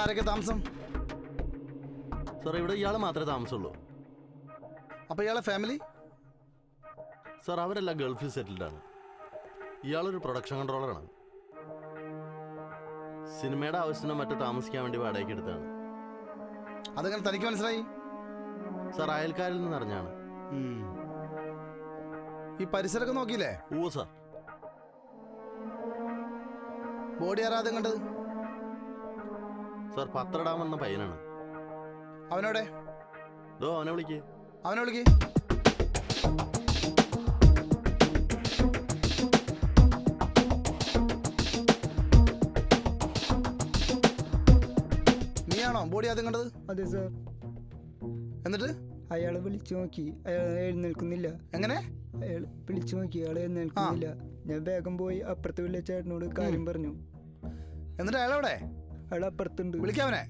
ആരൊക്കെ താമസം? സാർ ഇവിടെ ഇയാൾ മാത്രമേ താമസമുള്ളൂ. അപ്പോൾ ഇയാളെ ഫാമിലി? സാർ അവരെല്ലാം ഗൾഫിൽ സെറ്റിൽഡ് ആണ്. ഇയാളൊരു പ്രൊഡക്ഷൻ കൺട്രോളറാണ്. സിനിമയുടെ ആവശ്യത്തിന് മറ്റു താമസിക്കാൻ വേണ്ടി വാടകയ്ക്ക് എടുത്താണ്. അതെങ്ങനെ തനിക്ക് മനസ്സിലായി? സാർ അയൽക്കാരിൽ നിന്ന് അറിഞ്ഞാണ്. ഈ പരിസരമൊക്കെ നോക്കിയില്ലേ? ഓ സാർ. ബോഡി ആരാധം കണ്ടത്? സാർ പത്രടാൻ വന്ന പയ്യനാണ്. അവനോടെ? അവനെ വിളിക്കേ. അവനെ വിളിക്കേ. നീയാണോ ബോഡി ആദ്യം കണ്ടത്? അതെ സാർ. എന്നിട്ട് അയാളെ വിളിച്ചു നോക്കി, അയാൾ എഴുന്നേൽക്കുന്നില്ല. എങ്ങനെ? അയാൾ വിളിച്ചു നോക്കി, അയാൾ എഴുന്നേൽക്കുന്നില്ല. ഞാൻ വേഗം പോയി അപ്പുറത്ത് വലിയ ചേട്ടനോട് കാര്യം പറഞ്ഞു. എന്നിട്ട് അയാളെവിടെ? അയാൾ അപ്പുറത്തുണ്ട്. വിളിക്കാവനെ.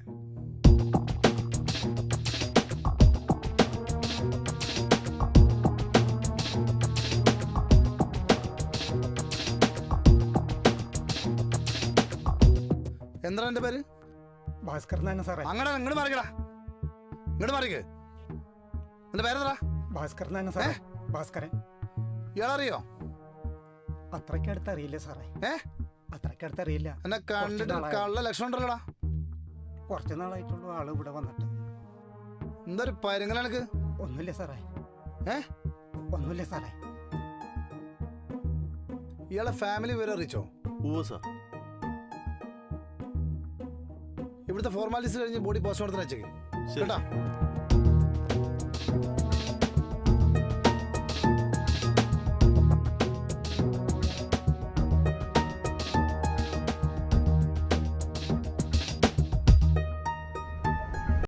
എന്താണ് എന്റെ പേര്? ഭാസ്കർ തന്നെ സാറേ. അങ്ങനെ ഇങ്ങോട്ട് മാറിക്കടാ, ഇങ്ങോട്ട് മാറിക്ക്. എന്റെ പേരെന്താ? ഭാസ്കർ തന്നെ സാറേ. ഭാസ്കരൻ. ഇയാളറിയോ? അത്രയ്ക്കടുത്ത് അറിയില്ല സാറേ. അത്രയ്ക്കടുത്ത് അറിയില്ല. എന്നെ കണ്ടിട്ട് കള്ള ലക്ഷണം ഉണ്ടല്ലോടാ. കുറച്ച് നാളായിട്ടുള്ളൂ ആള് ഇവിടെ വന്നിട്ട്. എന്തൊരു പരുങ്ങലനക്ക്? ഒന്നുമില്ല സാറേ. ഒന്നുമില്ല സാറേ. ഇയാളെ ഫാമിലി വിവരം അറിയിച്ചോ? ഓ സാർ. ഇവിടുത്തെ ഫോർമാലിറ്റീസ് കഴിഞ്ഞ് ബോഡി പോസ്റ്റ്മോർട്ടത്തിന് വെച്ചേക്കും കേട്ടാ.